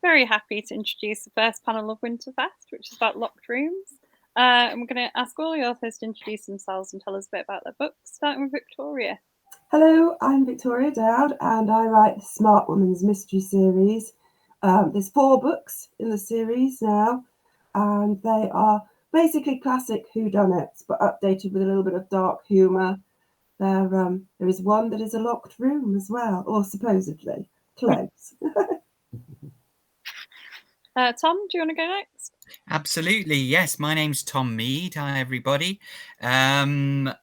very happy to introduce the first panel of Winterfest, which is about locked rooms. And we're going to ask all the authors to introduce themselves and tell us a bit about their books, starting with Victoria. Hello, I'm Victoria Dowd, and I write the Smart Woman's Mystery series. There's 4 books in the series now, and they are basically classic whodunits, but updated with a little bit of dark humour. There is one that is a locked room as well, or supposedly close. Tom, do you want to go next? Absolutely, yes. My name's Tom Mead. Hi, everybody. I'm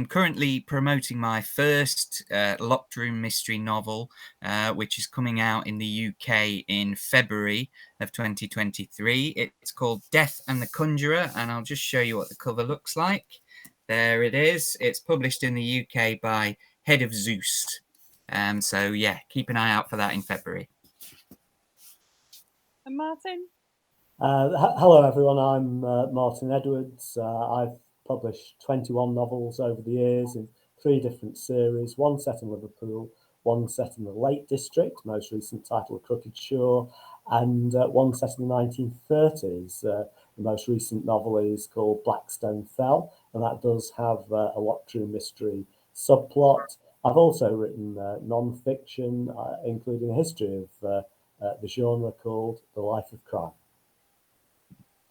currently promoting my first locked room mystery novel, which is coming out in the UK in February of 2023. It's called Death and the Conjurer, and I'll just show you what the cover looks like. There it is. It's published in the UK by Head of Zeus. So yeah, keep an eye out for that in February. And Martin? Hello everyone, I'm Martin Edwards. I've published 21 novels over the years in 3 different series, one set in Liverpool, one set in the Lake District, most recent title Crooked Shore, and one set in the 1930s. The most recent novel is called Blackstone Fell, and that does have a locked room mystery subplot. I've also written non-fiction, including a history of the genre called The Life of Crime.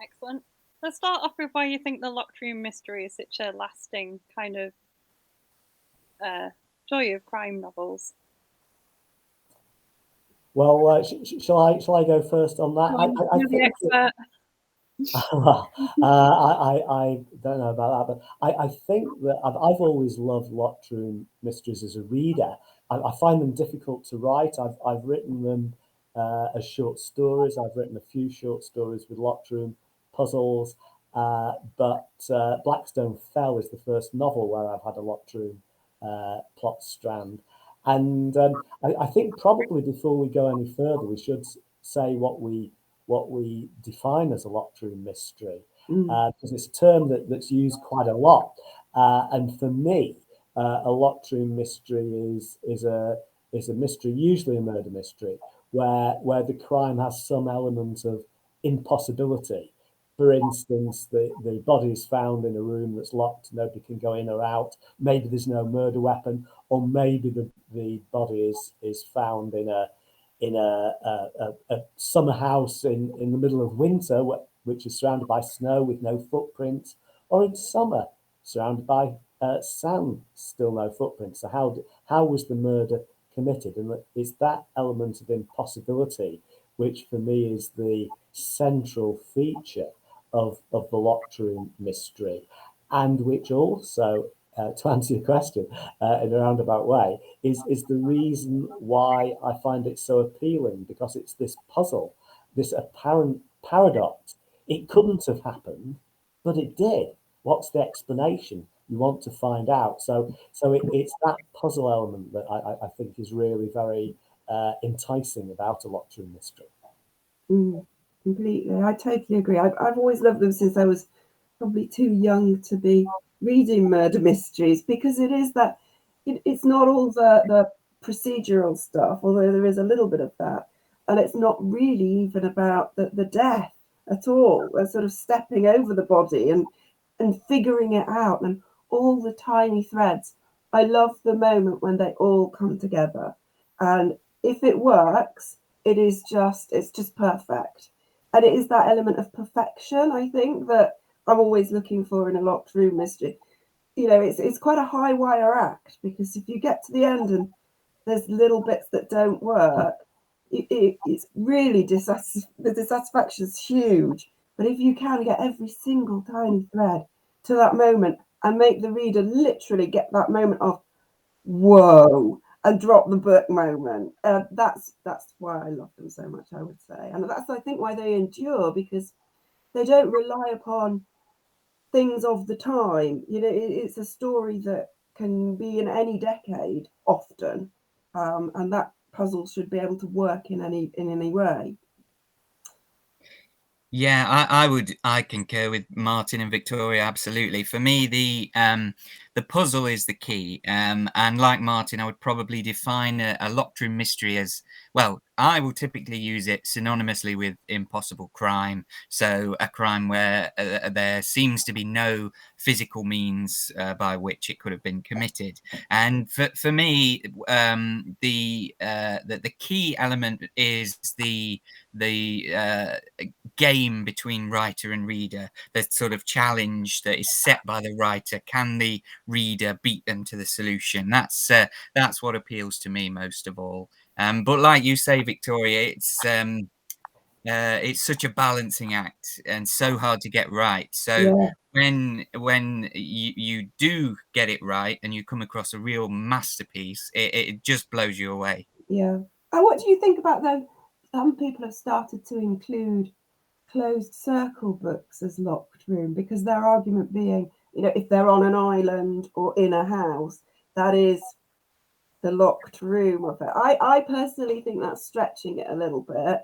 Excellent. Let's start off with why you think the locked room mystery is such a lasting kind of joy of crime novels. Well, shall I go first on that? You're the expert. I don't know about that, but I think that I've always loved locked room mysteries as a reader. I find them difficult to write. I've written them as short stories. I've written a few short stories with locked room puzzles, but Blackstone Fell is the first novel where I've had a locked room plot strand. And I think probably before we go any further, we should say what we define as a locked room mystery, because it's a term that's used quite a lot. And for me, a locked room mystery is a mystery, usually a murder mystery, where the crime has some element of impossibility. For instance, the body is found in a room that's locked, nobody can go in or out. Maybe there's no murder weapon, or maybe the body is found in a summer house in the middle of winter, which is surrounded by snow with no footprints, or in summer surrounded by sand, still no footprints. So how was the murder committed? And it's that element of impossibility which for me is the central feature of the locked room mystery, and which also, to answer your question in a roundabout way, is the reason why I find it so appealing, because it's this puzzle, this apparent paradox. It couldn't have happened, but it did. What's the explanation? You want to find out. So it's that puzzle element that I think is really very enticing about a locked room mystery. Completely. I totally agree. I've always loved them since I was probably too young to be reading murder mysteries, because it is that it's not all the procedural stuff, although there is a little bit of that, and it's not really even about the death at all. We're sort of stepping over the body and figuring it out, and all the tiny threads. I love the moment when they all come together, and if it works, it's just perfect. And it is that element of perfection, I think, that I'm always looking for in a locked room mystery. You know, it's quite a high wire act, because if you get to the end and there's little bits that don't work, it's really the dissatisfaction's huge. But if you can get every single tiny thread to that moment and make the reader literally get that moment of whoa and drop the book moment, that's why I love them so much, I would say. And that's, I think, why they endure, because they don't rely upon things of the time. You know, it's a story that can be in any decade often, and that puzzle should be able to work in any way. Yeah, I concur with Martin and Victoria, absolutely. For me, the puzzle is the key. And like Martin, I would probably define a locked room mystery as, well, I will typically use it synonymously with impossible crime. So a crime where there seems to be no physical means by which it could have been committed. And for me, the key element is the game between writer and reader, the sort of challenge that is set by the writer. Can the reader beat them to the solution? That's what appeals to me most of all. But like you say, Victoria, it's such a balancing act and so hard to get right. So when you do get it right and you come across a real masterpiece, it just blows you away. Yeah. And what do you think about though? Some people have started to include closed circle books as locked room, because their argument being, if they're on an island or in a house, that is the locked room of it. I personally think that's stretching it a little bit.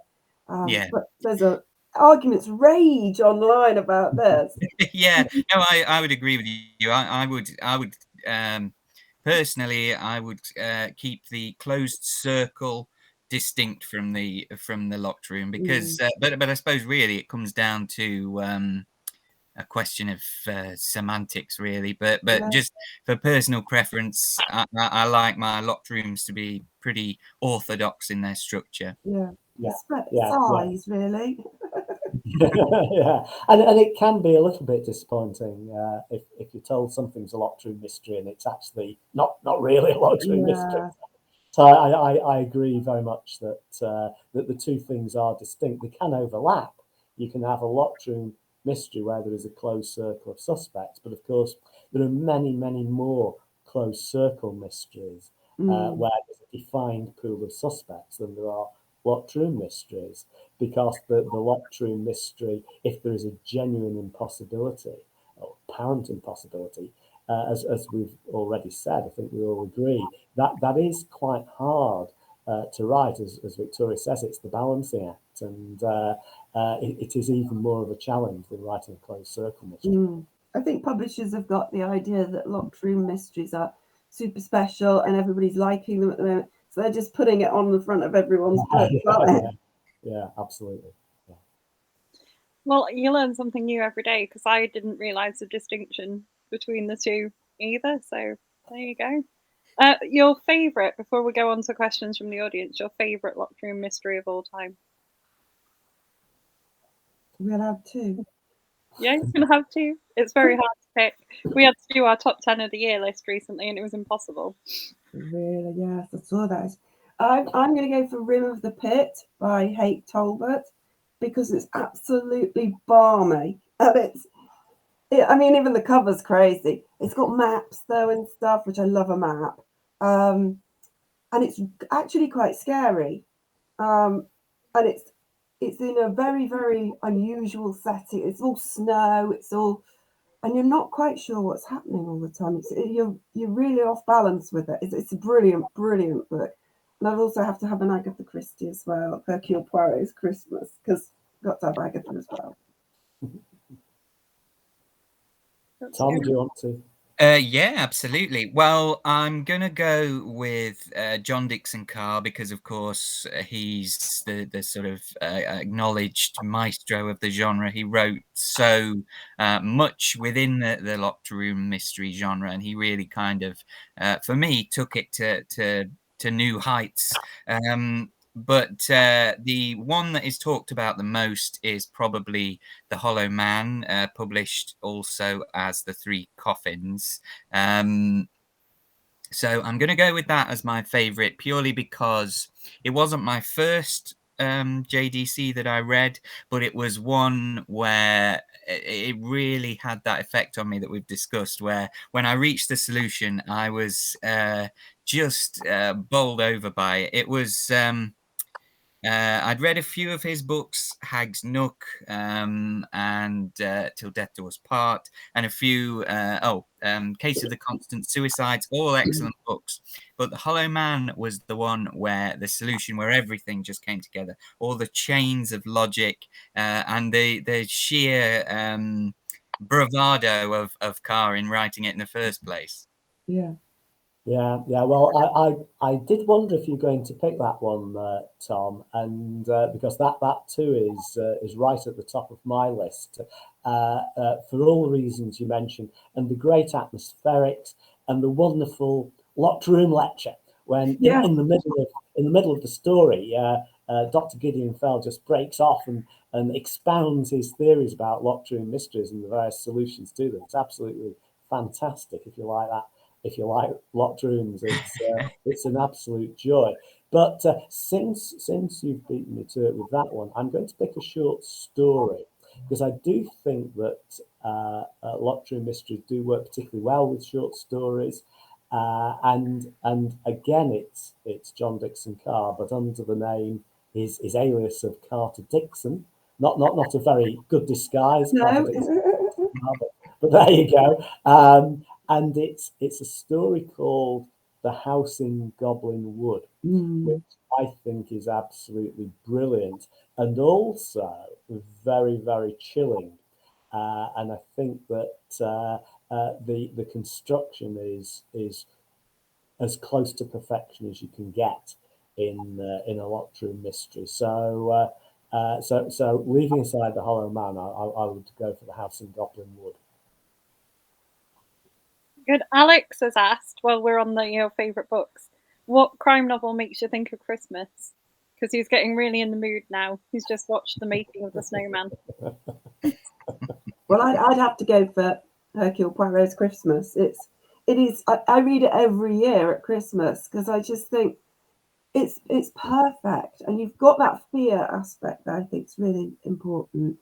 Yeah. But there's arguments rage online about this. Yeah, no, I would agree with you. I would personally, I would keep the closed circle distinct from the locked room, because but I suppose really it comes down to a question of semantics, really. But just for personal preference, I like my locked rooms to be pretty orthodox in their structure. Size, really. Yeah, and it can be a little bit disappointing if you're told something's a locked room mystery and it's actually not really a locked room mystery. So I agree very much that that the two things are distinct. They can overlap. You can have a locked room mystery where there is a closed circle of suspects, but of course there are many more closed circle mysteries where there's a defined pool of suspects than there are locked room mysteries, because the locked room mystery, if there is a genuine impossibility or apparent impossibility, as we've already said, I think we all agree that is quite hard to write. As Victoria says, it's the balancing act, and it is even more of a challenge than writing a closed circle mystery. I think publishers have got the idea that locked room mysteries are super special and everybody's liking them at the moment, so they're just putting it on the front of everyone's book. Yeah, absolutely. Yeah. Well, you learn something new every day, because I didn't realise the distinction between the two either. So there you go. Your favourite, before we go on to questions from the audience, your favourite locked room mystery of all time? We're allowed two. Yeah, you can have two. It's very hard to pick. We had to do our top 10 of the year list recently, and it was impossible. Really? Yes, I saw that. I'm going to go for Rim of the Pit by Haight Talbot, because it's absolutely balmy, and I mean, even the cover's crazy. It's got maps though and stuff, which I love a map, and it's actually quite scary, and it's in a very unusual setting. It's all snow. And you're not quite sure what's happening all the time. You're really off balance with it. It's a brilliant book. And I'd also have to have an Agatha Christie as well, Hercule Poirot's Christmas, because got to have Agatha as well. Tom, do you want to? Yeah, absolutely. Well, I'm going to go with John Dixon Carr, because, of course, he's the sort of acknowledged maestro of the genre. He wrote so much within the locked room mystery genre, and he really kind of, for me, took it to new heights. But the one that is talked about the most is probably The Hollow Man, published also as The Three Coffins. So I'm going to go with that as my favourite, purely because it wasn't my first JDC that I read, but it was one where it really had that effect on me that we've discussed, where when I reached the solution, I was just bowled over by it. It was... I'd read a few of his books, Hag's Nook, and Till Death Do Us Part, and a few, Case of the Constant Suicides, all excellent books. But The Hollow Man was the one where the solution, where everything just came together, all the chains of logic, and the sheer bravado of Carr in writing it in the first place. Yeah. Yeah. Well, I did wonder if you're going to pick that one, Tom, and because that too is right at the top of my list, for all the reasons you mentioned, and the great atmospherics and the wonderful locked room lecture when Yeah. in the middle of the story, Dr. Gideon Fell just breaks off and expounds his theories about locked room mysteries and the various solutions to them. It's absolutely fantastic if you like that. If you like locked rooms, it's an absolute joy. But since you've beaten me to it with that one, I'm going to pick a short story because I do think that locked room mysteries do work particularly well with short stories. And again, it's John Dixon Carr, but under the name his alias of Carter Dixon. Not a very good disguise, Carter No. Dixon, but there you go. And it's a story called The House in Goblin Wood, which I think is absolutely brilliant and also very, very chilling. And I think that the construction is as close to perfection as you can get in a locked room mystery. So leaving aside the Hollow Man, I would go for The House in Goblin Wood. Good. Alex has asked, while we're on the favourite books, what crime novel makes you think of Christmas? Because he's getting really in the mood now. He's just watched The Making of the Snowman. Well, I'd have to go for Hercule Poirot's Christmas. It is. I read it every year at Christmas because I just think it's perfect, and you've got that fear aspect that I think is really important.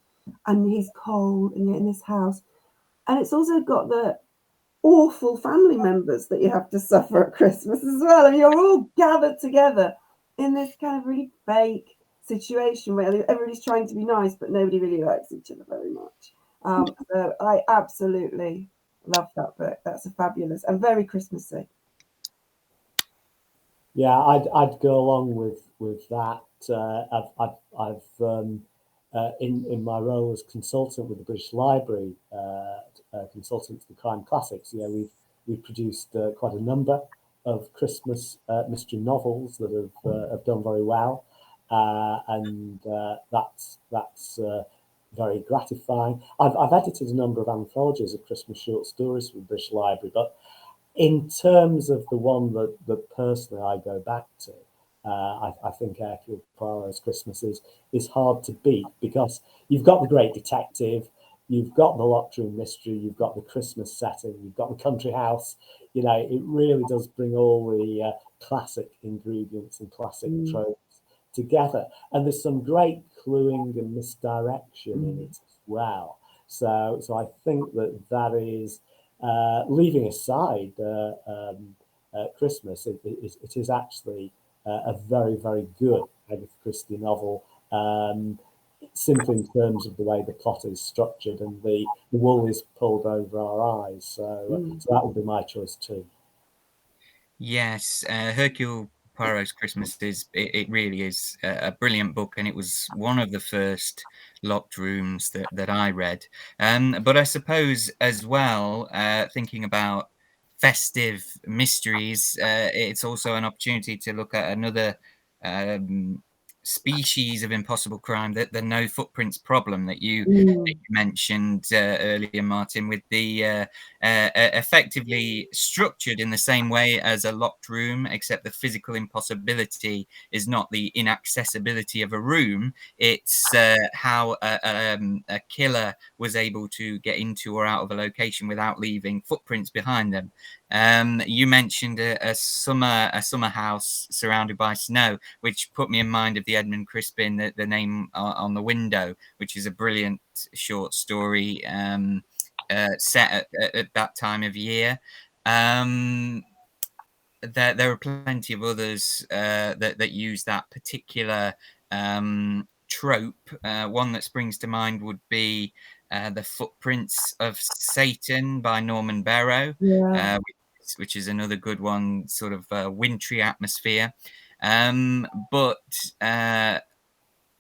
And he's cold, and you're in this house, and it's also got the awful family members that you have to suffer at Christmas as well, and you're all gathered together in this kind of really fake situation where everybody's trying to be nice, but nobody really likes each other very much. So I absolutely love that book. That's a fabulous and very Christmassy. Yeah, I'd go along with that. I've in my role as consultant with the British Library, consultant to the crime classics. You know, we've produced quite a number of Christmas mystery novels that have done very well, and that's very gratifying. I've edited a number of anthologies of Christmas short stories for the British Library, but in terms of the one that personally I go back to, I think Hercule Poirot's Christmas is hard to beat because you've got the great detective, you've got the locked room mystery, you've got the Christmas setting, you've got the country house. You know, it really does bring all the classic ingredients and classic tropes together. And there's some great cluing and misdirection in it as well. So I think that is. Leaving aside Christmas, it is actually a very, very good Agatha Christie novel, simply in terms of the way the plot is structured and the wool is pulled over our eyes. So that would be my choice too. Yes, Hercule Poirot's Christmas it really is a brilliant book, and it was one of the first locked rooms that I read. But I suppose as well, thinking about festive mysteries, it's also an opportunity to look at another species of impossible crime, the no footprints problem that you mentioned earlier, Martin, with the effectively structured in the same way as a locked room, except the physical impossibility is not the inaccessibility of a room. It's how a killer was able to get into or out of a location without leaving footprints behind them. You mentioned a summer house surrounded by snow, which put me in mind of the Edmund Crispin, the name on the window, which is a brilliant short story set at that time of year. There are plenty of others that use that particular trope. One that springs to mind would be The Footprints of Satan by Norman Barrow, Yeah. which is another good one, sort of wintry atmosphere. But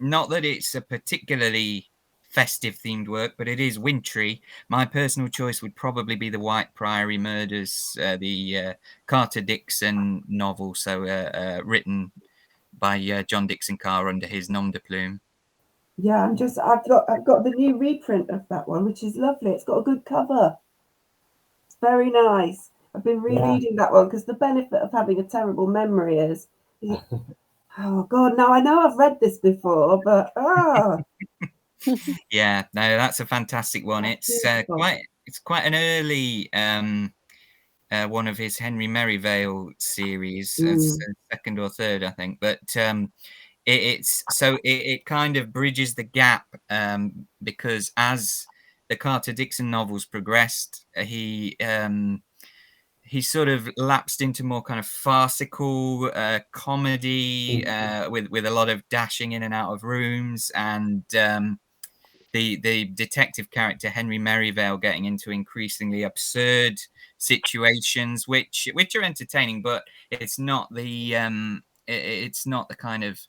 not that it's a particularly festive themed work, but it is wintry. My personal choice would probably be the White Priory Murders, the Carter Dickson novel, so written by John Dickson Carr under his nom de plume. Yeah, I've got the new reprint of that one, which is lovely. It's got a good cover. It's very nice. I've been rereading that one because the benefit of having a terrible memory is oh God, now I know I've read this before, but Yeah, no, that's a fantastic one. It's quite an early one of his Henry Merivale series, second or third, I think. But it kind of bridges the gap because as the Carter Dickson novels progressed, he sort of lapsed into more kind of farcical comedy with a lot of dashing in and out of rooms, and the detective character Henry Merivale getting into increasingly absurd situations, which are entertaining, but it's not the kind of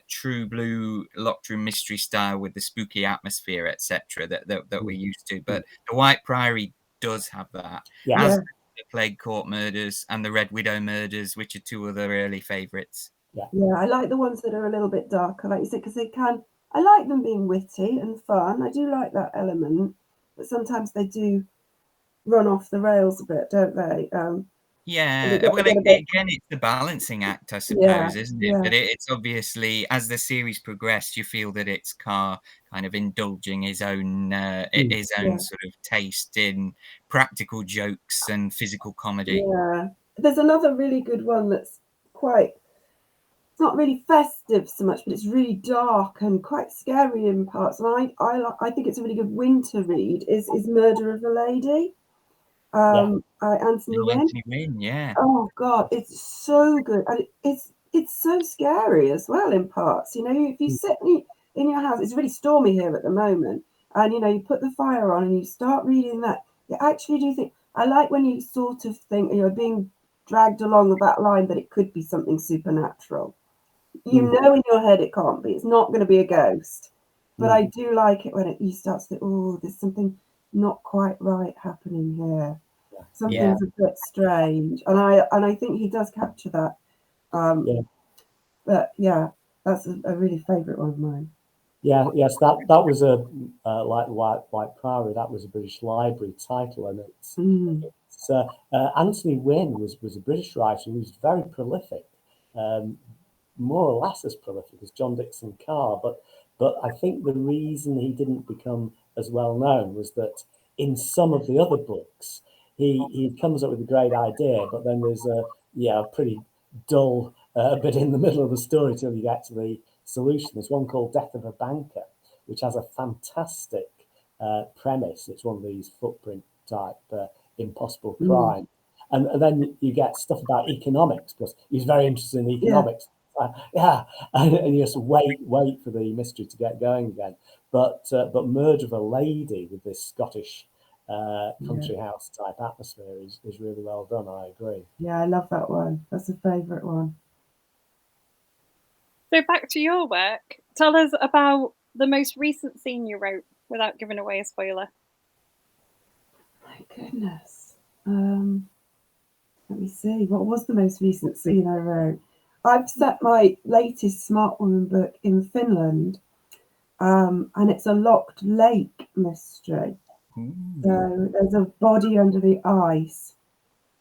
true blue locked room mystery style with the spooky atmosphere, etc. that we're used to. But the White Priory does have that, as the Plague Court Murders and the Red Widow Murders, which are two other early favourites. Yeah, I like the ones that are a little bit darker, like you said, because I like them being witty and fun. I do like that element, but sometimes they do run off the rails a bit, don't they? Yeah, well, again, it's the balancing act, I suppose, isn't it? Yeah. But it's obviously, as the series progressed, you feel that it's Carr kind of indulging his own sort of taste in practical jokes and physical comedy. Yeah, there's another really good one that's it's not really festive so much, but it's really dark and quite scary in parts. And I think it's a really good winter read. Is Murder of a Lady? Anthony Wynne. Anthony Wynne, yeah. Oh God, it's so good, and it's so scary as well in parts. You know, if you sit in your house, it's really stormy here at the moment, and you put the fire on and you start reading that, you actually do think. I like when you sort of think you're being dragged along that line that it could be something supernatural. You know in your head it can't be. It's not going to be a ghost. But I do like it when you start to think, oh, there's something not quite right happening here. Something's a bit strange, and I think he does capture that. But yeah, that's a really favourite one of mine. Yes, that was a like Priory. That was a British Library title, and it's Anthony Wynne was a British writer who was very prolific, more or less as prolific as John Dickson Carr. But I think the reason he didn't become as well known was that in some of the other books, he comes up with a great idea, but then there's a pretty dull bit in the middle of the story till you get to the solution. There's one called Death of a Banker, which has a fantastic premise. It's one of these footprint type impossible crime. And then you get stuff about economics, because he's very interested in economics. And you just wait for the mystery to get going again. But Murder of a Lady with this Scottish country house type atmosphere is really well done. I agree. Yeah, I love that one. That's a favourite one. So back to your work. Tell us about the most recent scene you wrote without giving away a spoiler. My goodness. Let me see. What was the most recent scene I wrote? I've set my latest Smart Woman book in Finland, and it's a locked lake mystery. So there's a body under the ice,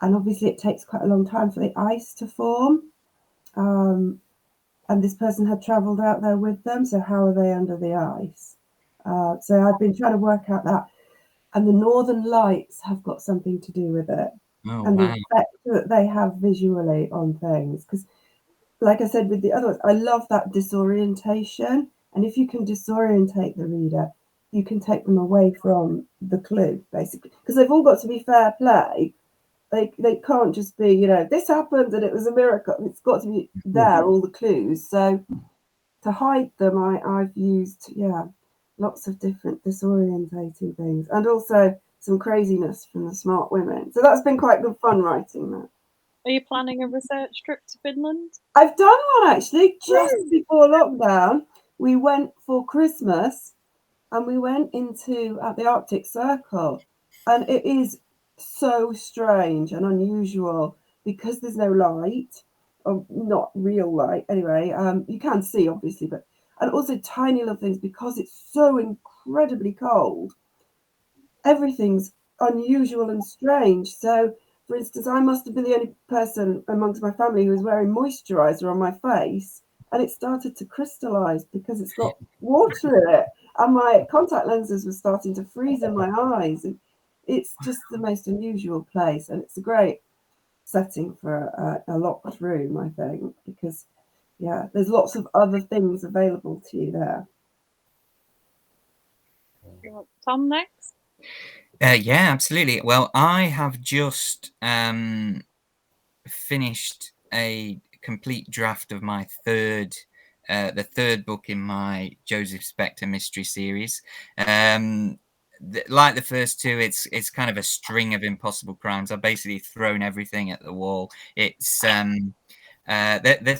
and obviously it takes quite a long time for the ice to form. And this person had travelled out there with them, so how are they under the ice? So I've been trying to work out that, and the Northern Lights have got something to do with it, the effect that they have visually on things. Because, like I said with the other ones, I love that disorientation, and if you can disorientate the reader, you can take them away from the clue, basically, because they've all got to be fair play. They can't just be, this happened and it was a miracle. It's got to be there, all the clues. So to hide them, I've used, lots of different disorientating things, and also some craziness from the smart women. So that's been quite good fun writing that. Are you planning a research trip to Finland? I've done one actually just before lockdown. We went for Christmas, and we went into at the Arctic Circle, and it is so strange and unusual because there's no light, or not real light anyway. You can see obviously, but and also tiny little things because it's so incredibly cold. Everything's unusual and strange. So, for instance, I must have been the only person amongst my family who was wearing moisturizer on my face, and it started to crystallize because it's got water in it, and my contact lenses were starting to freeze in my eyes. And it's just the most unusual place, and it's a great setting for a locked room, I think, because yeah, there's lots of other things available to you there. You want Tom next? Yeah, absolutely. Well, I have just finished a complete draft of my the third book in my Joseph Spector mystery series. Like the first two, it's kind of a string of impossible crimes. I've basically thrown everything at the wall. It's the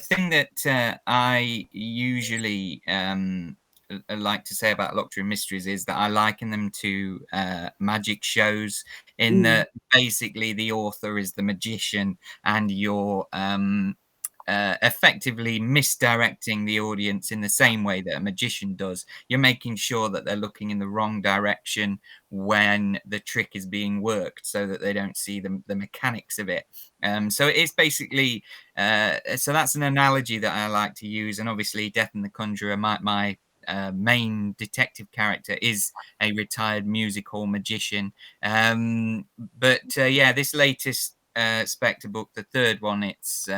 thing that I usually like to say about Locked Room Mysteries is that I liken them to magic shows, in that basically the author is the magician and you're effectively misdirecting the audience in the same way that a magician does. You're making sure that they're looking in the wrong direction when the trick is being worked so that they don't see the mechanics of it. So it's basically, so that's an analogy that I like to use. And obviously Death and the Conjurer, my main detective character is a retired music hall magician. But yeah, this latest Spectre book, the third one, its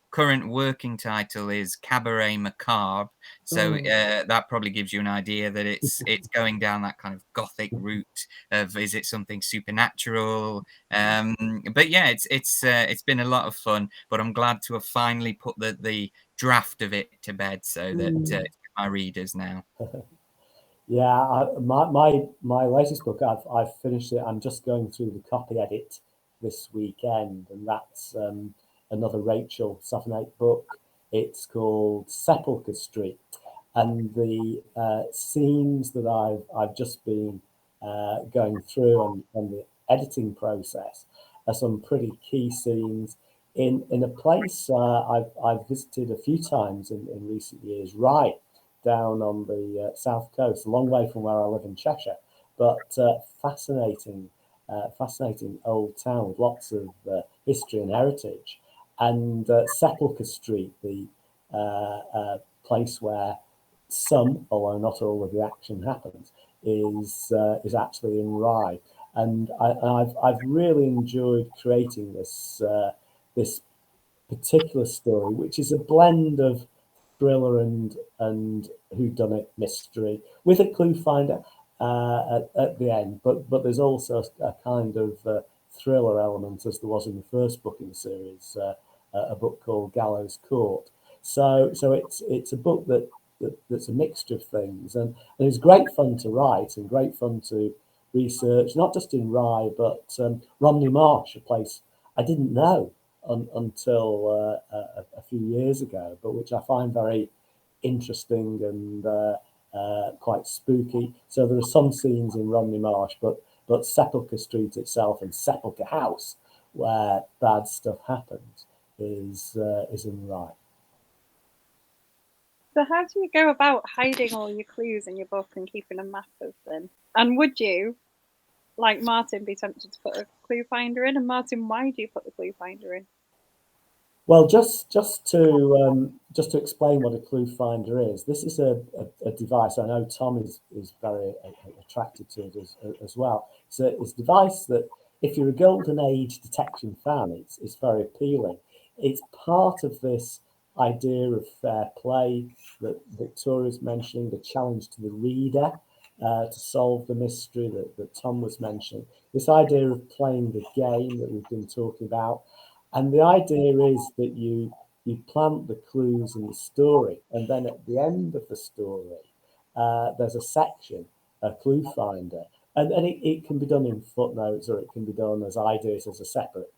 current working title is Cabaret Macabre. So that probably gives you an idea that it's going down that kind of gothic route of, is it something supernatural? But yeah, it's been a lot of fun. But I'm glad to have finally put the draft of it to bed so that it's my readers now. Yeah, my latest book, I've finished it. I'm just going through the copy edit this weekend, and that's another Rachel Safanate book. It's called Sepulchre Street, and the scenes that I've just been going through and the editing process are some pretty key scenes in a place I've visited a few times in recent years, right down on the south coast, a long way from where I live in Cheshire, but fascinating old town with lots of history and heritage. And Sepulchre Street, the place where some, although not all of the action happens, is actually in Rye. And I've really enjoyed creating this particular story, which is a blend of thriller and whodunit mystery with a clue finder at the end. But there's also a kind of thriller element, as there was in the first book in the series, a book called Gallows Court. So it's a book that's a mixture of things, and it's great fun to write and great fun to research, not just in Rye, but Romney Marsh, a place I didn't know until a few years ago, but which I find very interesting and quite spooky. So there are some scenes in Romney Marsh, but Sepulchre Street itself and Sepulchre House, where bad stuff happens, is in Rye. So how do you go about hiding all your clues in your book and keeping a map of them? And would you, like Martin, be tempted to put a clue finder in? And Martin, why do you put the clue finder in? Well, just to explain what a clue finder is, this is a device. I know Tom is very attracted to it as well. So it's a device that, if you're a golden age detection fan, it's very appealing. It's part of this idea of fair play that Victoria's mentioning, the challenge to the reader to solve the mystery that Tom was mentioning. This idea of playing the game that we've been talking about. And the idea is that you plant the clues in the story, and then at the end of the story, there's a section, a clue finder, and it can be done in footnotes, or it can be done, as I do it, as a separate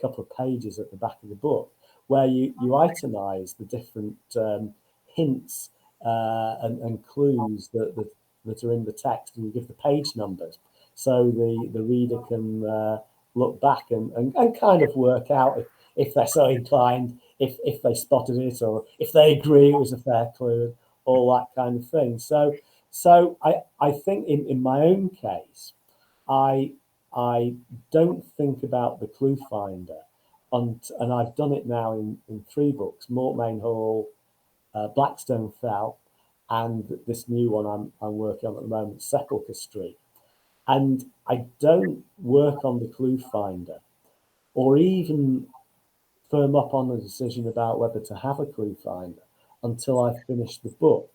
couple of pages at the back of the book, where you itemize the different hints and clues that that are in the text, and you give the page numbers, so the reader can look back and kind of work out if they're so inclined, if they spotted it, or if they agree it was a fair clue, all that kind of thing. So I think in my own case, I don't think about the clue finder, and I've done it now in 3 books: Mortmain Hall, Blackstone Fell, and this new one I'm working on at the moment, Sepulchre Street. And I don't work on the clue finder, or even firm up on a decision about whether to have a clue finder, until I've finished the book.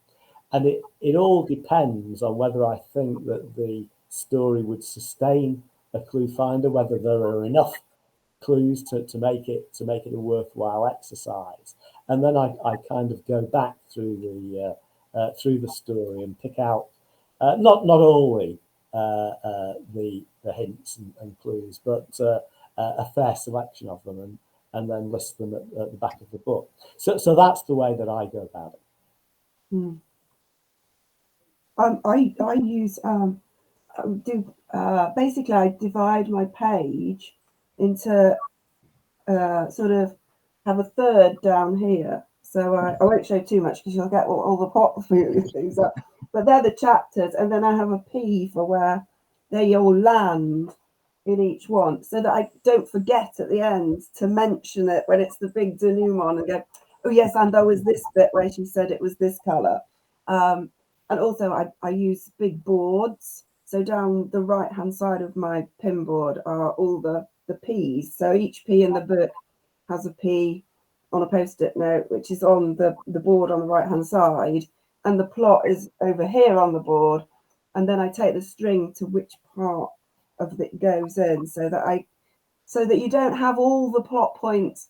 And it all depends on whether I think that the story would sustain a clue finder, whether there are enough clues to make it a worthwhile exercise. And then I kind of go back through the story and pick out not only the hints and clues, but a fair selection of them, and then list them at the back of the book. So that's the way that I go about it. I use basically I divide my page into sort of have a third down here. So I won't show too much because you'll get all the plot things up. But they're the chapters, and then I have a P for where they all land in each one, so that I don't forget at the end to mention it when it's the big denouement and go, oh yes, and there was this bit where she said it was this colour. And also I use big boards. So down the right hand side of my pin board are all the P's. So each P in the book has a P on a post-it note, which is on the board on the right hand side, and the plot is over here on the board. And then I take the string to which part of it goes in, so that you don't have all the plot points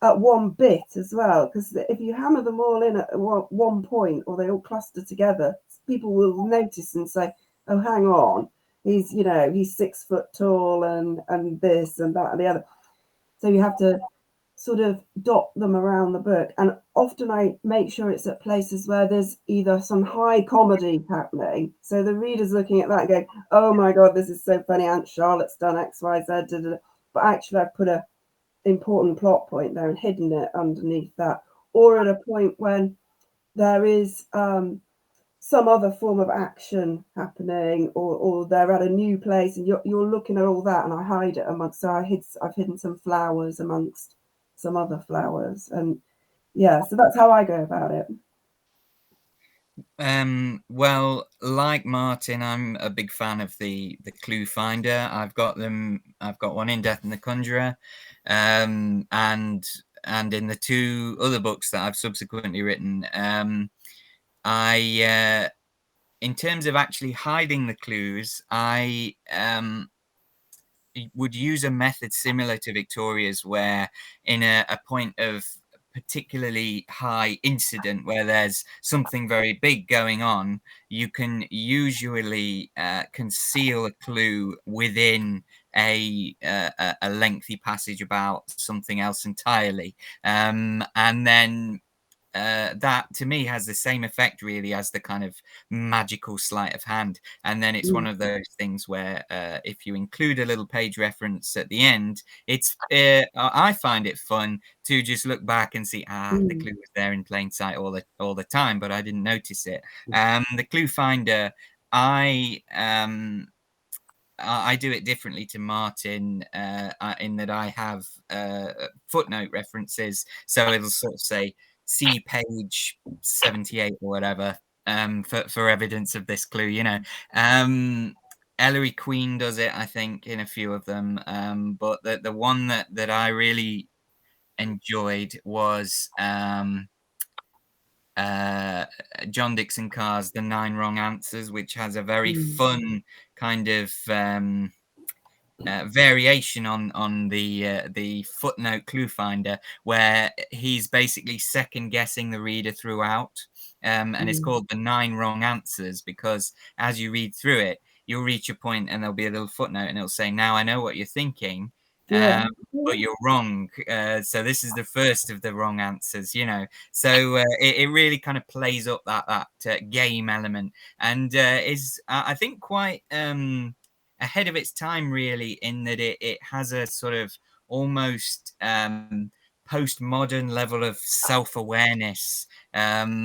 at one bit as well, because if you hammer them all in at one point, or they all cluster together, people will notice and say, oh, hang on, he's 6 foot tall and this and that and the other. So you have to sort of dot them around the book, and often I make sure it's at places where there's either some high comedy happening, so the reader's looking at that and going, oh my god, this is so funny, Aunt Charlotte's done XYZ, da, da, da. But actually I've put a important plot point there and hidden it underneath that, or at a point when there is some other form of action happening, or they're at a new place and you're looking at all that, and I hide it amongst. So I've hidden some flowers amongst some other flowers, and yeah, so that's how I go about it. Well, like Martin, I'm a big fan of the clue finder. I've got one in Death and the Conjurer, and in the 2 other books that I've subsequently written. I in terms of actually hiding the clues, I would use a method similar to Victoria's, where in a point of particularly high incident where there's something very big going on, you can usually conceal a clue within a lengthy passage about something else entirely, and then that to me has the same effect really as the kind of magical sleight of hand. And then it's one of those things where if you include a little page reference at the end, it's I find it fun to just look back and see the clue was there in plain sight all the time, but I didn't notice it. The clue finder, I do it differently to Martin in that I have footnote references, so it'll sort of say see page 78 or whatever for evidence of this clue, Ellery Queen does it, I think, in a few of them, but the one that I really enjoyed was John Dixon Carr's The 9 Wrong Answers, which has a very fun kind of variation on the footnote clue finder, where he's basically second guessing the reader throughout, and it's called The 9 Wrong Answers because as you read through it, you'll reach a point and there'll be a little footnote and it'll say, now I know what you're thinking, Yeah. But you're wrong. So this is the first of the wrong answers, So it really kind of plays up that game element, and is I think quite ahead of its time, really, in that it has a sort of almost postmodern level of self-awareness,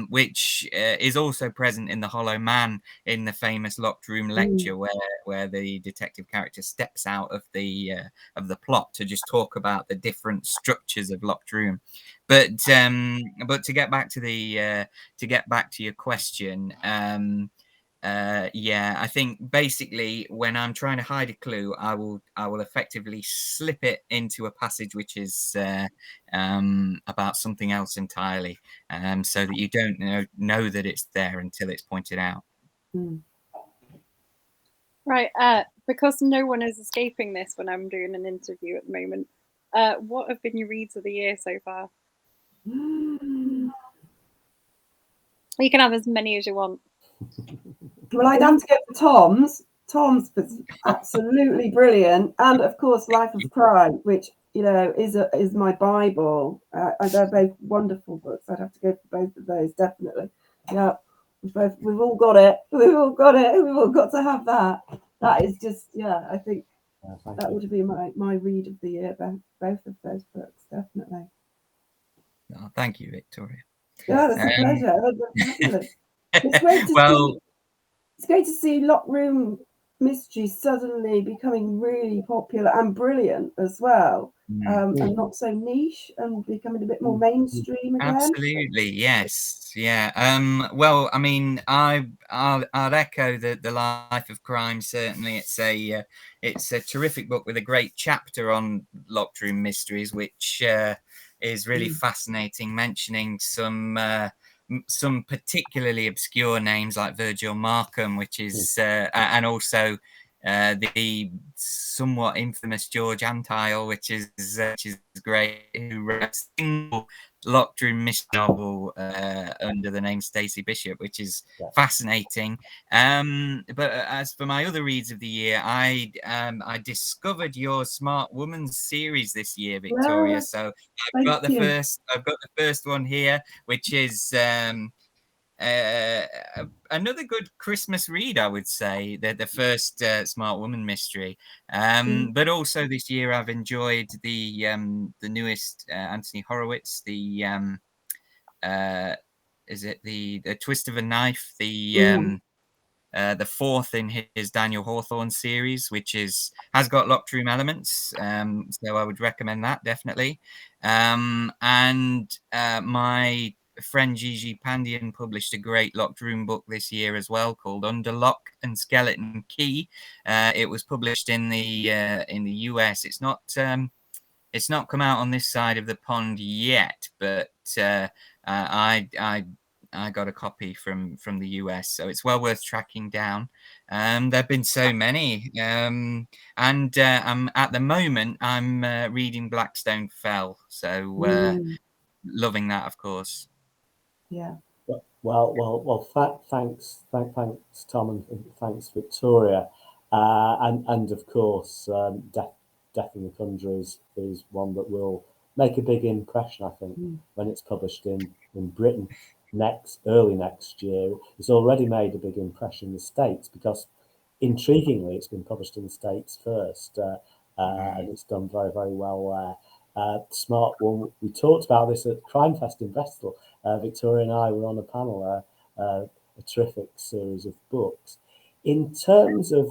which is also present in The Hollow Man, in the famous locked room lecture, where the detective character steps out of the plot to just talk about the different structures of locked room. But to get back to your question, I think basically when I'm trying to hide a clue, I will effectively slip it into a passage which is about something else entirely, so that you don't know that it's there until it's pointed out. Right, because no one is escaping this when I'm doing an interview at the moment, what have been your reads of the year so far? You can have as many as you want. Well, I'd have to go for Tom's. Tom's was absolutely brilliant, and of course, Life of Crime, which is my Bible. They're both wonderful books. I'd have to go for both of those, definitely. Yeah, we've all got it. We've all got it. We've all got to have that. That is just, I think that would have been my read of the year. Both of those books, definitely. Oh, thank you, Victoria. Yeah, that's a pleasure. Fabulous. It's great to see. It's great to see locked room mysteries suddenly becoming really popular and brilliant as well, and not so niche and becoming a bit more mainstream again. Absolutely, yes, yeah. Well, I mean, I'd echo the Life of Crime. Certainly, it's a terrific book with a great chapter on locked room mysteries, which is really fascinating, mentioning some particularly obscure names like Virgil Markham, which is and also the somewhat infamous George Antile, which is great, who wrote a single locked room mystery novel under the name Stacey Bishop, which is fascinating. But as for my other reads of the year, I discovered your Smart Woman series this year, Victoria. Yeah, so I've got the first one here, which is another good Christmas read, I would say. The first Smart Woman mystery, but also this year I've enjoyed the newest Anthony Horowitz. Is it the Twist of a Knife? The fourth in his Daniel Hawthorne series, which has got locked room elements. So I would recommend that, definitely. And my friend Gigi Pandian published a great locked room book this year as well, called Under Lock and Skeleton Key. It was published in the US. It's not come out on this side of the pond yet, but I got a copy from the US, so it's well worth tracking down. There've been so many, and at the moment I'm reading Blackstone Fell, so loving that, of course. Yeah. Well. Thanks, Tom, and thanks, Victoria, and of course, Death in the Conjurer is one that will make a big impression, I think, when it's published in Britain early next year. It's already made a big impression in the States because, intriguingly, it's been published in the States first, and it's done very, very well there. Smart One, we talked about this at Crime Fest in Bristol. Victoria and I were on a panel, a terrific series of books. In terms of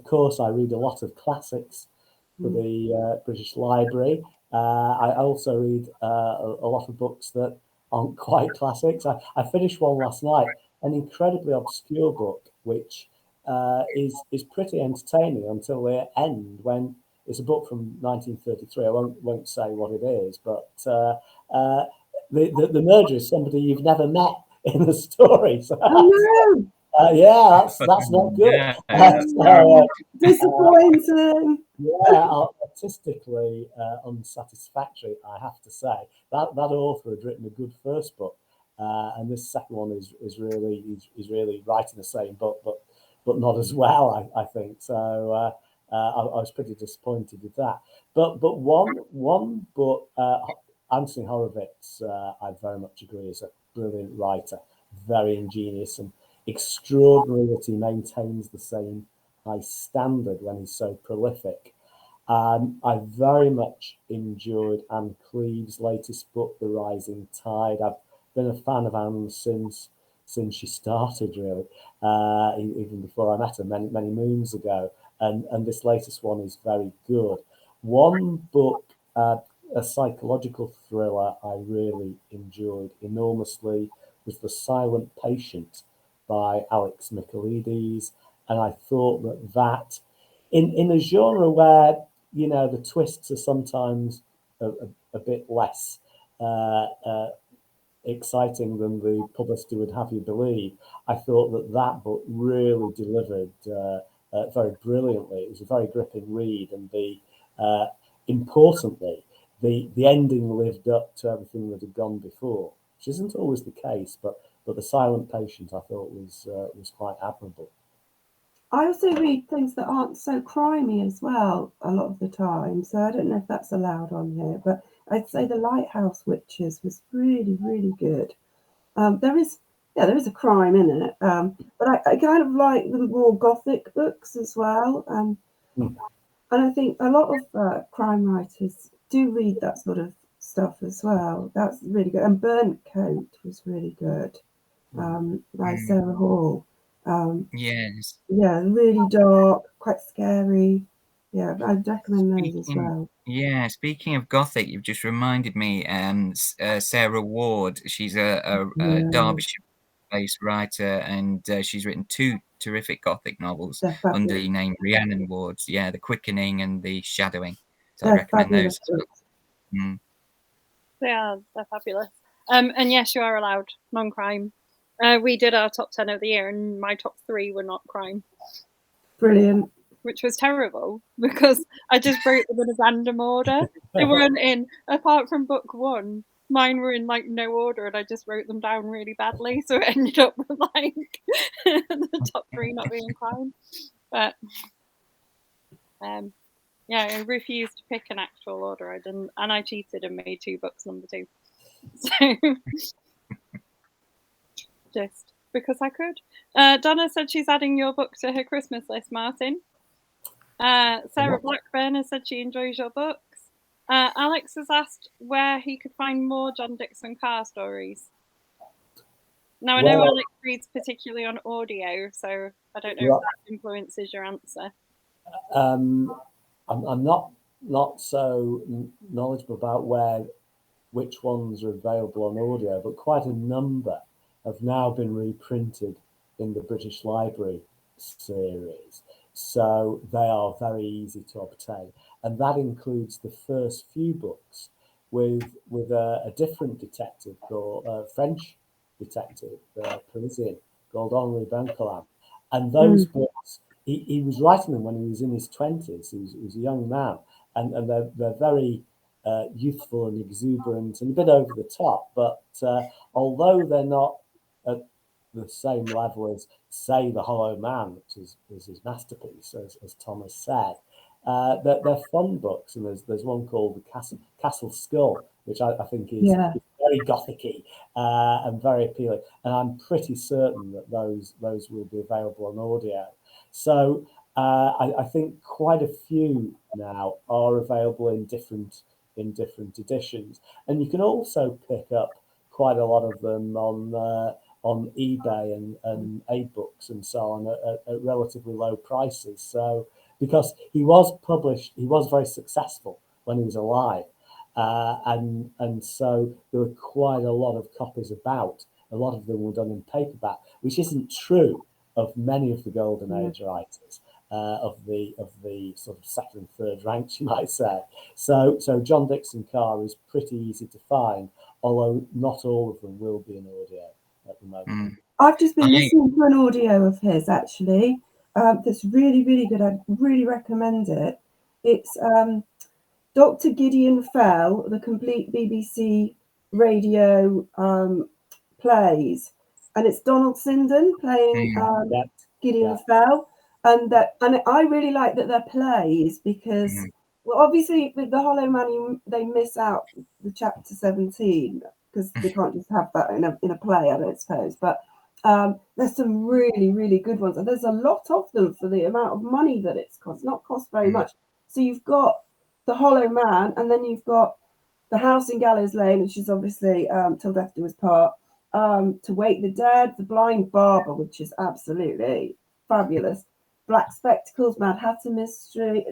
course, I read a lot of classics for the British Library. I also read a lot of books that aren't quite classics. I finished one last night, an incredibly obscure book, which is pretty entertaining until the end, when it's a book from 1933. I won't say what it is, but the murderer is somebody you've never met in the story. So that's not good. Disappointing. Artistically unsatisfactory, I have to say. That author had written a good first book, and this second one is really writing the same book, but not as well, I think. So I was pretty disappointed with that. But one book, Anthony Horowitz, I very much agree, is a brilliant writer, very ingenious, and extraordinary that he maintains the same high standard when he's so prolific. I very much enjoyed Anne Cleeve's latest book, The Rising Tide. I've been a fan of Anne since she started, really, even before I met her many moons ago. And this latest one is very good. One book, a psychological thriller I really enjoyed enormously, was The Silent Patient by Alex Michaelides. And I thought that in a genre where, you know, the twists are sometimes a bit less exciting than the publicity would have you believe, I thought that book really delivered very brilliantly. It was a very gripping read, and importantly, the ending lived up to everything that had gone before, which isn't always the case. But The Silent Patient, I thought, was quite admirable. I also read things that aren't so crimey as well a lot of the time, so I don't know if that's allowed on here, but I'd say The Lighthouse Witches was really, really good. There is a crime in it, but I kind of like the more gothic books as well. And I think a lot of crime writers do read that sort of stuff as well. That's really good. And Burnt Coat was really good, by Sarah Hall. Yes. Yeah, really dark, quite scary. Yeah, I'd recommend those as well. Yeah, speaking of gothic, you've just reminded me. Sarah Ward, she's a Yeah, Derbyshire-based writer, and she's written 2 terrific gothic novels they're under fabulous. the name Rhiannon Ward's. Yeah, The Quickening and The Shadowing. So I They're recommend fabulous those as well. books. Yeah, they're fabulous. And yes, you are allowed non-crime. We did our top 10 of the year, and my top 3 were not crime. Brilliant. Which was terrible because I just wrote them in a random order. They weren't in, apart from book 1, mine were in like no order, and I just wrote them down really badly. So it ended up with like the top 3 not being crime. But yeah, I refused to pick an actual order. I didn't, and I cheated and made 2 books number 2. So just because I could. Donna said she's adding your book to her Christmas list, Martin. Sarah Blackburn has said she enjoys your books. Alex has asked where he could find more John Dixon Carr stories. Now, I know Alex reads particularly on audio, so I don't know if that influences your answer. I'm not so knowledgeable about which ones are available on audio, but quite a number have now been reprinted in the British Library series. So they are very easy to obtain. And that includes the first few books with a different detective, called French detective, Parisian, called Henri Bencolam. And those books, he was writing them when he was in his 20s. He was a young man. And they're very youthful and exuberant and a bit over the top. But although they're not at the same level as, say, The Hollow Man, which is his masterpiece, as Thomas said, they're fun books. And there's one called The Castle Skull, which I think is very gothic-y and very appealing. And I'm pretty certain that those will be available on audio. So I think quite a few now are available in different editions, and you can also pick up quite a lot of them on eBay and AbeBooks and so on at relatively low prices. So because he was very successful when he was alive, and so there were quite a lot of copies about. A lot of them were done in paperback, which isn't true of many of the Golden Age writers. Of the sort of second and third ranks, you might say. So John Dixon Carr is pretty easy to find, although not all of them will be in audio at the moment. I've just been listening to an audio of his actually. That's really, really good. I really recommend it. It's Dr. Gideon Fell, the complete BBC radio plays, and it's Donald Sinden playing Gideon Fell. and I really like that they're plays because, well, obviously with the Hollow Man, they miss out the chapter 17 because they can't just have that in a play, I don't suppose. But there's some really, really good ones, and there's a lot of them for the amount of money that it's cost. Not cost very much. So you've got the Hollow Man, and then you've got the House in Gallows Lane, which is obviously Till Death Do Us Part. To Wake the Dead, The Blind Barber, which is absolutely fabulous. Black Spectacles, Mad Hatter Mystery,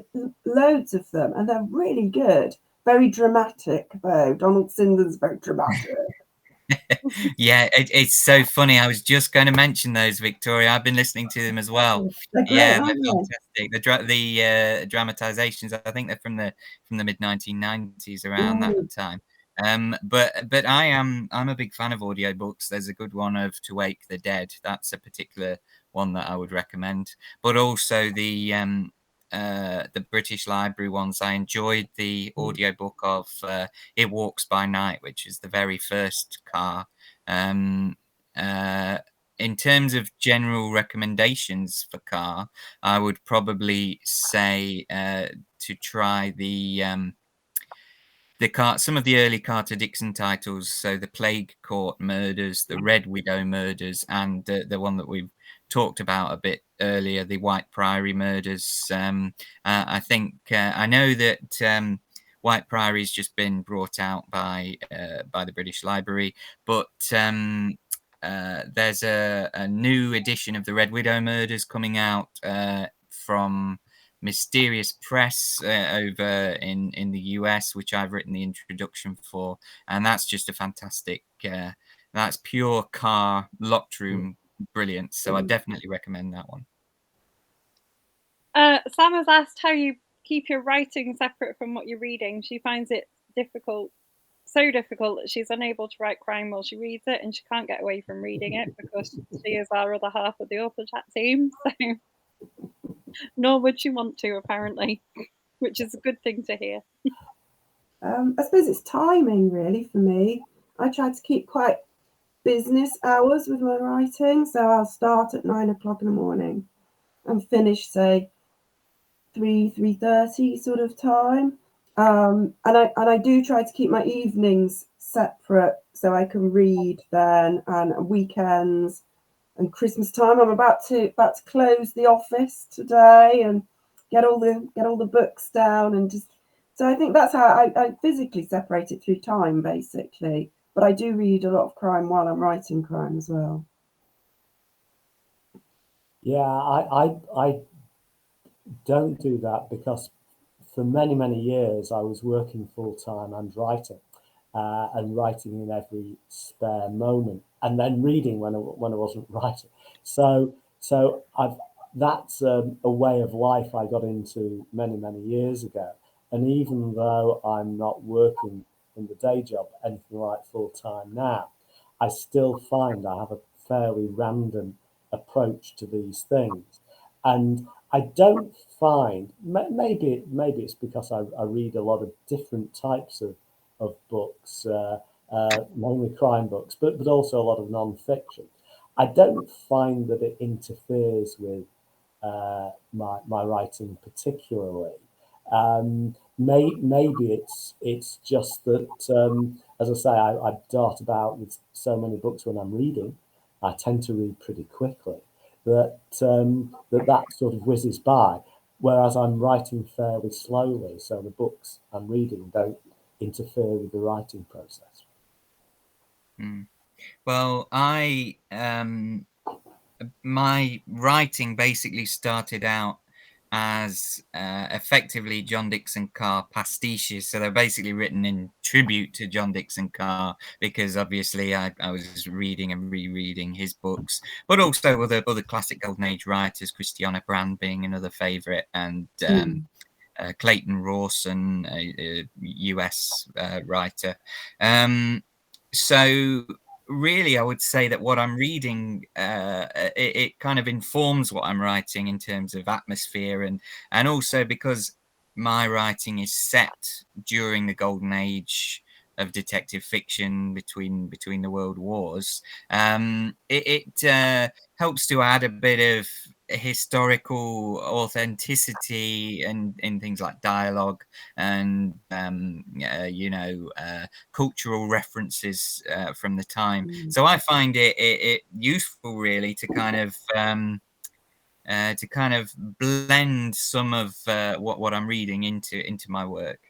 loads of them, and they're really good. Very dramatic, though. Donald Sinden's very dramatic. Yeah, it's so funny. I was just going to mention those, Victoria. I've been listening to them as well. They're great, Yeah, aren't they're fantastic. The dramatizations, I think they're from the mid 1990s, around that time. But I'm a big fan of audiobooks. There's a good one of To Wake the Dead. That's a particular one that I would recommend. But also the British Library ones. I enjoyed the audiobook of It Walks by Night, which is the very first Car. In terms of general recommendations for Car, I would probably say to try some of the early Carter Dixon titles, so the Plague Court Murders, the Red Widow Murders, and the one that we've talked about a bit earlier, the White Priory Murders. I think I know that White Priory has just been brought out by the British Library, but there's a new edition of the Red Widow Murders coming out from Mysterious Press over in the US, which I've written the introduction for, and that's just a fantastic. That's pure Car locked room brilliance. So I definitely recommend that one. Sam has asked how you keep your writing separate from what you're reading. She finds it difficult, so difficult that she's unable to write crime while she reads it, and she can't get away from reading it because she is our other half of the author chat team. So nor would she want to, apparently, which is a good thing to hear. I suppose it's timing, really, for me. I try to keep quite business hours with my writing, so I'll start at 9 o'clock in the morning and finish, say, 3:30 sort of time. And I do try to keep my evenings separate so I can read then, and weekends and Christmas time. I'm about to close the office today and get all the books down, and just so I think that's how I physically separate it through time, basically. But I do read a lot of crime while I'm writing crime as well. Yeah, I don't do that because for many years I was working full time and writing in every spare moment, and then reading when I wasn't writing. So that's a way of life I got into many years ago. And even though I'm not working in the day job anything like full time now, I still find I have a fairly random approach to these things. And I don't find, maybe it's because I read a lot of different types of books, mainly crime books, but also a lot of non-fiction. I don't find that it interferes with my writing particularly. Maybe it's just that, as I say, I dart about with so many books when I'm reading. I tend to read pretty quickly. That sort of whizzes by, whereas I'm writing fairly slowly, so the books I'm reading don't interfere with the writing process. Well, my writing basically started out as effectively John Dixon Carr pastiches. So they're basically written in tribute to John Dixon Carr, because obviously I was reading and rereading his books, but also other classic Golden Age writers, Christiana Brand being another favourite, and Clayton Rawson, a US writer. So really, I would say that what I'm reading, it kind of informs what I'm writing in terms of atmosphere, and also because my writing is set during the golden age of detective fiction between the world wars. It helps to add a bit of historical authenticity and in things like dialogue and cultural references from the time. So I find it useful really to kind of blend some of what I'm reading into my work.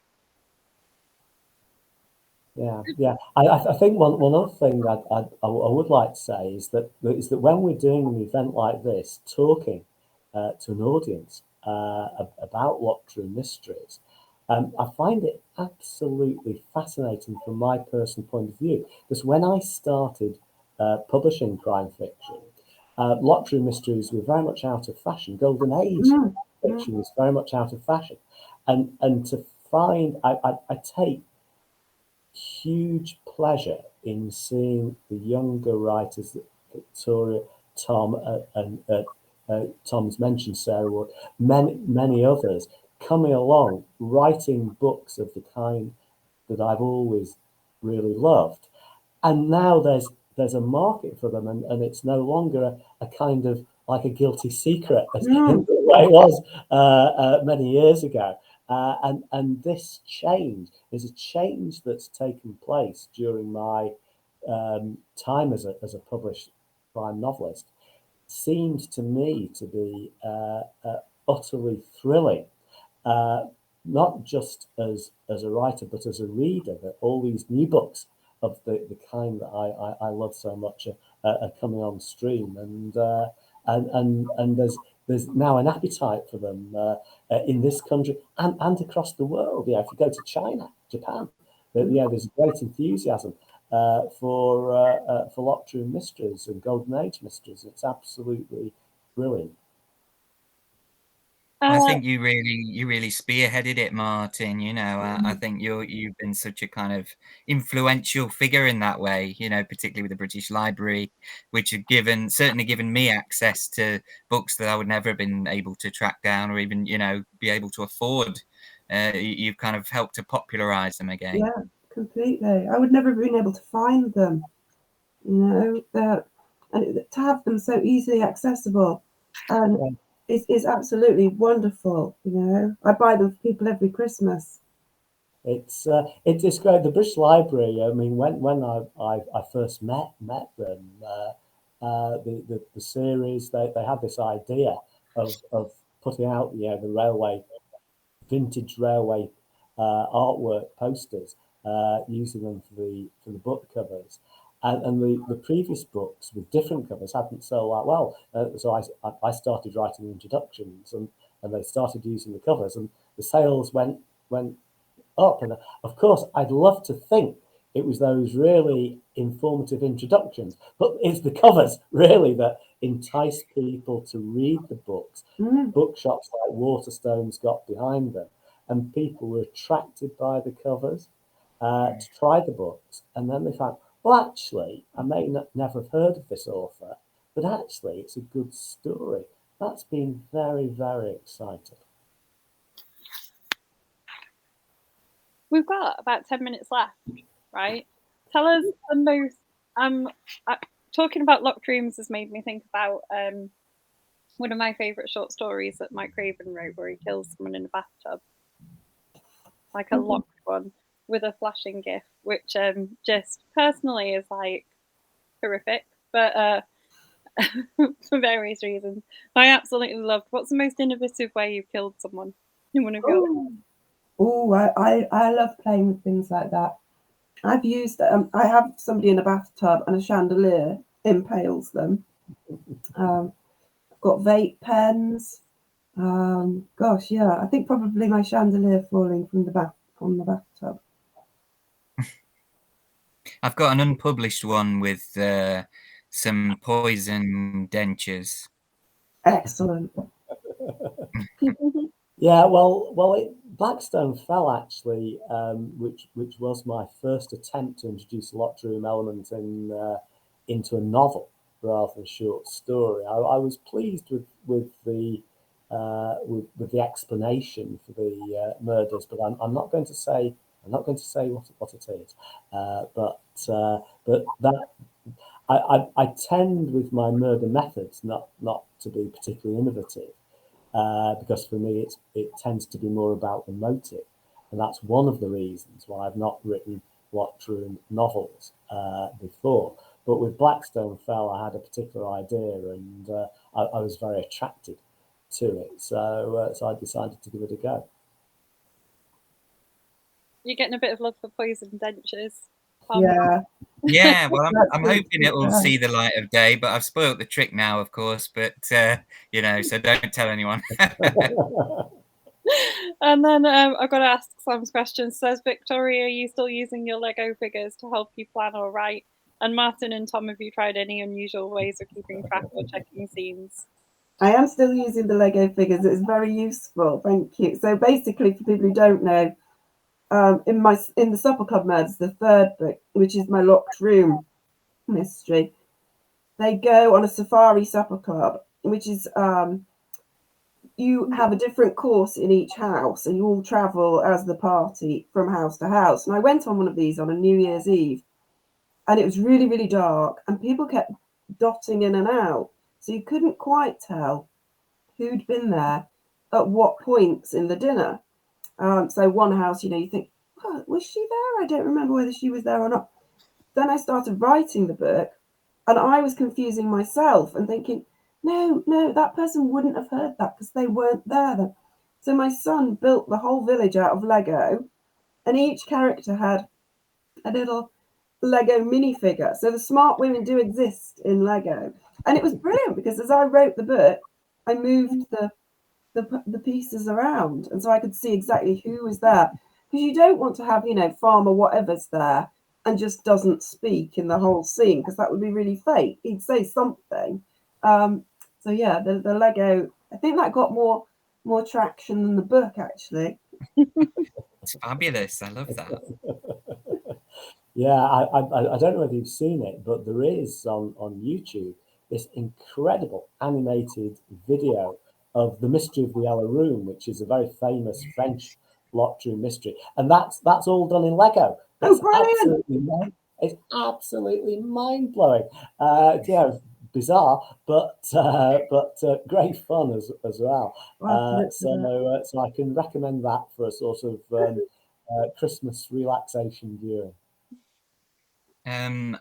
Yeah. I think one other thing that I would like to say is that when we're doing an event like this, talking to an audience about Locked Room Mysteries, I find it absolutely fascinating from my personal point of view. Because when I started publishing crime fiction, Locked Room Mysteries were very much out of fashion. Golden Age fiction was very much out of fashion, and to find I take huge pleasure in seeing the younger writers, Victoria, Tom, and Tom's mentioned Sarah Ward, many others coming along, writing books of the kind that I've always really loved. And now there's a market for them, and it's no longer a kind of like a guilty secret as the way it was many years ago. And this change is a change that's taken place during my time as a published crime novelist. Seems to me to be utterly thrilling, not just as a writer but as a reader. That all these new books of the kind that I love so much are coming on stream, and there's now an appetite for them in this country and across the world. Yeah, if you go to China, Japan, there's great enthusiasm for Locked Room Mysteries and Golden Age mysteries. It's absolutely brilliant. I think you really spearheaded it, Martin. I think you've been such a kind of influential figure in that way, particularly with the British Library, which have certainly given me access to books that I would never have been able to track down or even, be able to afford. You've kind of helped to popularize them again. Yeah, completely. I would never have been able to find them, and to have them so easily accessible. And is absolutely wonderful. I buy them for people every Christmas. It's great. The British Library. I mean, when I first met them, the series they had this idea of putting out the vintage railway artwork posters, using them for the book covers. And the previous books with different covers hadn't sold that well, so I started writing introductions, and they started using the covers, and the sales went up. And of course, I'd love to think it was those really informative introductions, but it's the covers really that entice people to read the books. Bookshops like Waterstones got behind them, and people were attracted by the covers to try the books, and then they found, well, actually, I may never have heard of this author, but actually it's a good story. That's been very, very exciting. We've got about 10 minutes left, right? Tell us the most. Talking about locked rooms has made me think about one of my favourite short stories that Mike Craven wrote, where he kills someone in a bathtub, like a locked one with a flashing GIF, which just personally is like horrific, but for various reasons. I absolutely loved. What's the most innovative way you've killed someone in one of your? Oh, I love playing with things like that. I've used I have somebody in a bathtub and a chandelier impales them. I've got vape pens. Gosh, yeah, I think probably my chandelier falling from the bathtub. I've got an unpublished one with some poison dentures. Excellent. Yeah, Blackstone Fell actually, which was my first attempt to introduce a locked room element into a novel rather than a short story. I was pleased with the explanation for the murders, but I'm not going to say what it is. But that I tend with my murder methods not to be particularly innovative, because for me it tends to be more about the motive, and that's one of the reasons why I've not written locked room novels before. But with Blackstone Fell, I had a particular idea, and I was very attracted to it, so I decided to give it a go. You're getting a bit of love for poison dentures. Yeah. Yeah, well, That's I'm good, hoping it will yeah. see the light of day, but I've spoilt the trick now, of course. But so don't tell anyone. And then I've got to ask Sam's question. Says Victoria, are you still using your Lego figures to help you plan or write? And Martin and Tom, have you tried any unusual ways of keeping track or checking scenes? I am still using the Lego figures. It's very useful. Thank you. So basically, for people who don't know, in the Supper Club Murders, the third book, which is my locked room mystery, they go on a safari supper club, which is you have a different course in each house, and you all travel as the party from house to house. And I went on one of these on a New Year's Eve, and it was really, really dark, and people kept dotting in and out, so you couldn't quite tell who'd been there at what points in the dinner. So one house, you think, oh, was she there? I don't remember whether she was there or not. Then I started writing the book, and I was confusing myself and thinking, no, that person wouldn't have heard that because they weren't there then. So my son built the whole village out of Lego, and each character had a little Lego minifigure. So the smart women do exist in Lego. And it was brilliant because as I wrote the book, I moved the pieces around, and so I could see exactly who was there. Because you don't want to have, Farmer whatever's there and just doesn't speak in the whole scene, because that would be really fake. He'd say something. So yeah, the Lego, I think that got more traction than the book, actually. It's fabulous. I love that. Yeah, I don't know whether you've seen it, but there is on YouTube this incredible animated video of the Mystery of the Yellow Room, which is a very famous French locked room mystery, and that's all done in Lego. Oh, brilliant! It's absolutely mind blowing. Bizarre, but great fun as well. So I can recommend that for a sort of Christmas relaxation viewing. When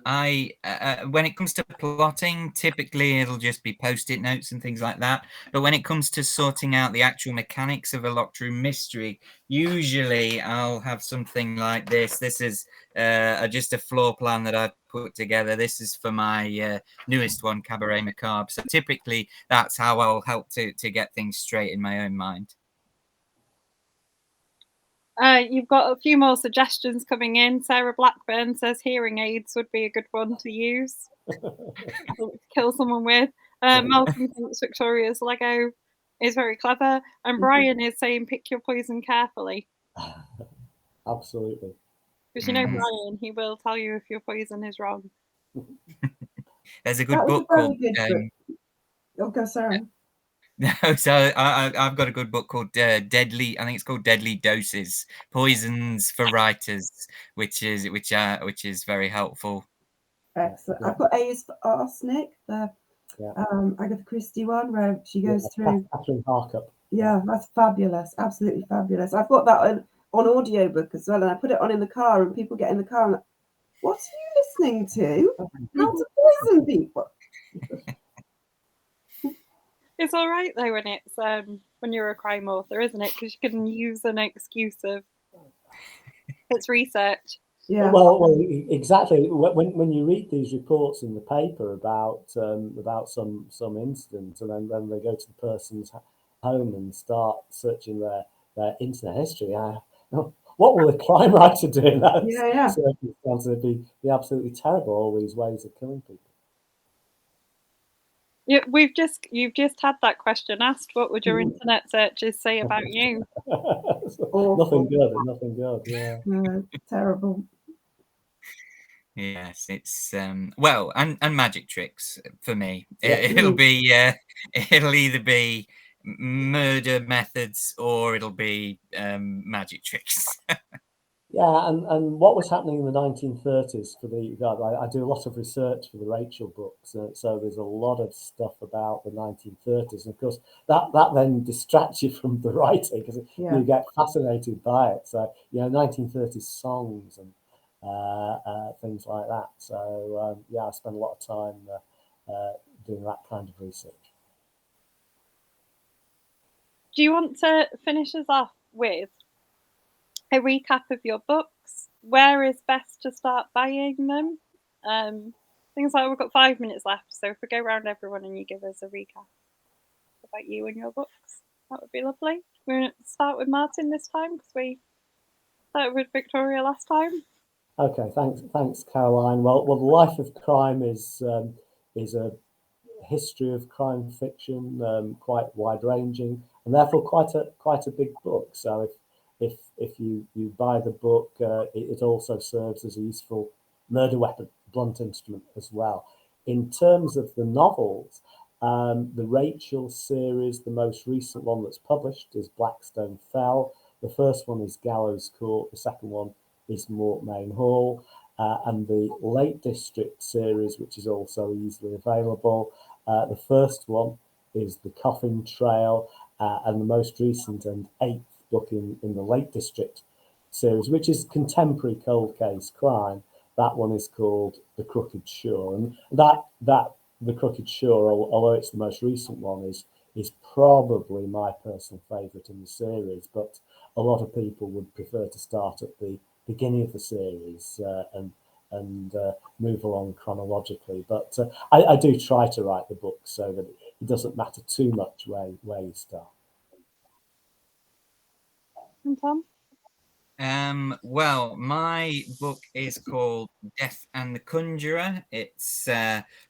it comes to plotting, typically it'll just be post-it notes and things like that. But when it comes to sorting out the actual mechanics of a locked room mystery, usually I'll have something like this. This is just a floor plan that I've put together. This is for my newest one, Cabaret Macabre. So typically that's how I'll help to get things straight in my own mind. You've got a few more suggestions coming in. Sarah Blackburn says hearing aids would be a good one to use. Kill someone with. Malcolm thinks Victoria's Lego is very clever. And Brian is saying pick your poison carefully. Absolutely. Because Brian, he will tell you if your poison is wrong. There's a good book called... Okay, sorry. No, so I've got a good book called Deadly. I think it's called Deadly Doses: Poisons for Writers, which is very helpful. Excellent. I've got A is for Arsenic, the Agatha Christie one where she goes through. Catherine Harkup. Yeah, that's fabulous. Absolutely fabulous. I've got that on audiobook as well, and I put it on in the car, and people get in the car and like, what are you listening to? How to poison people. It's all right though when it's when you're a crime author, isn't it? Because you can use an excuse of it's research. Yeah. Well, exactly. When you read these reports in the paper about some incident, and then they go to the person's home and start searching their internet history, what will a crime writer do in that circumstance? It'd be absolutely terrible. All these ways of killing people. Yeah, you've just had that question asked. What would your internet searches say about you? Nothing good. Yeah. Terrible. Yes, it's well, and magic tricks for me. It'll either be murder methods or it'll be magic tricks. Yeah, and what was happening in the 1930s for the I do a lot of research for the Rachel books, so there's a lot of stuff about the 1930s, and of course that then distracts you from the writing because you get fascinated by it. So 1930s songs and things like that. So yeah, I spend a lot of time doing that kind of research. Do you want to finish us off with a recap of your books? Where is best to start buying them? Things like we've got 5 minutes left, so if we go around everyone and you give us a recap about you and your books, that would be lovely. We're going to start with Martin this time because we started with Victoria last time. Okay, thanks, Caroline. Well, The Life of Crime is a history of crime fiction, quite wide ranging, and therefore quite a big book. So if you buy the book, it also serves as a useful murder weapon, blunt instrument as well. In terms of the novels, the Rachel series, the most recent one that's published is Blackstone Fell. The first one is Gallows Court. The second one is Mortmain Hall. And the Lake District series, which is also easily available. The first one is The Coffin Trail, and the most recent and 8th book in the Lake District series, which is contemporary cold case crime. That one is called The Crooked Shore, and that The Crooked Shore, although it's the most recent one, is probably my personal favourite in the series. But a lot of people would prefer to start at the beginning of the series and move along chronologically. But I do try to write the book so that it doesn't matter too much where you start. And Tom? Well, my book is called Death and the Conjurer. It's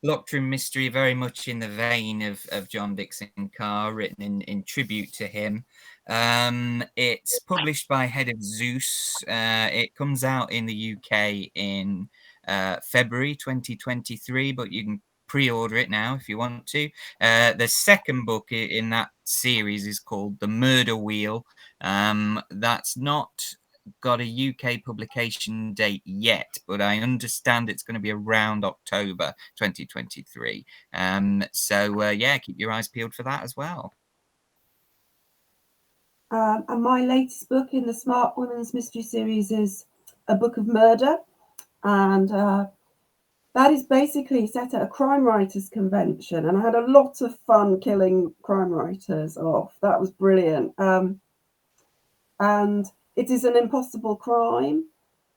locked room mystery, very much in the vein of John Dixon Carr, written in tribute to him. It's published by Head of Zeus. It comes out in the UK in February 2023, but you can pre-order it now if you want to. The second book in that series is called The Murder Wheel. That's not got a UK publication date yet, but I understand it's going to be around October 2023. So yeah, keep your eyes peeled for that as well. And my latest book in the Smart Women's Mystery series is A Book of Murder, and that is basically set at a crime writers convention, and I had a lot of fun killing crime writers off. That was brilliant. And it is an impossible crime.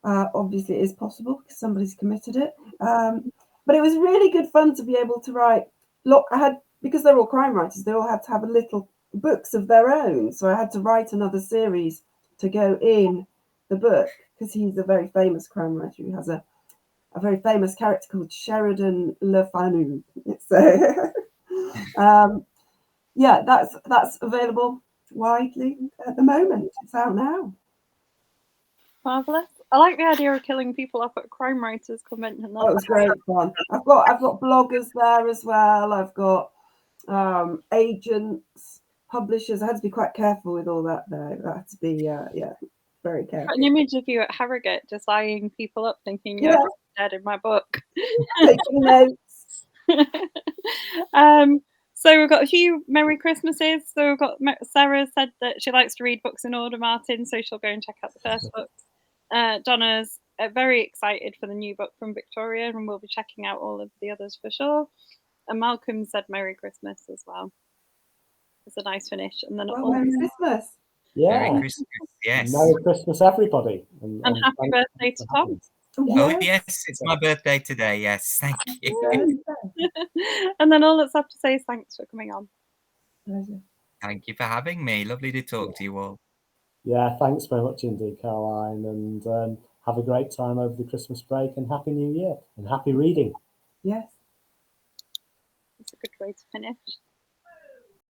Obviously, it is possible because somebody's committed it. But it was really good fun to be able to write. Look, because they're all crime writers, they all had to have a little books of their own. So I had to write another series to go in the book because he's a very famous crime writer who has a very famous character called Sheridan Le Fanu. So yeah, that's available widely at the moment. It's out now. Marvellous. I like the idea of killing people off at crime writers convention. Oh, it was great fun. I've got bloggers there as well. I've got agents, publishers. I had to be quite careful with all that though. I had to be very careful. An image of you at Harrogate just eyeing people up, thinking you're dead in my book. Taking notes. So we've got a few Merry Christmases. So we've got Sarah said that she likes to read books in order, Martin, so she'll go and check out the first books. Donna's very excited for the new book from Victoria, and we'll be checking out all of the others for sure. And Malcolm said Merry Christmas as well. It's a nice finish. And then Merry Christmas. Yeah. Merry Christmas. Yes. Merry Christmas, everybody. And happy birthday to Tom. Oh, yes, it's my birthday today. Yes, thank you. And then all that's left to say is thanks for coming on. Pleasure. Thank you for having me. Lovely to talk to you all. Yeah, thanks very much indeed, Caroline. And have a great time over the Christmas break, and Happy New Year and happy reading. Yes. It's a good way to finish.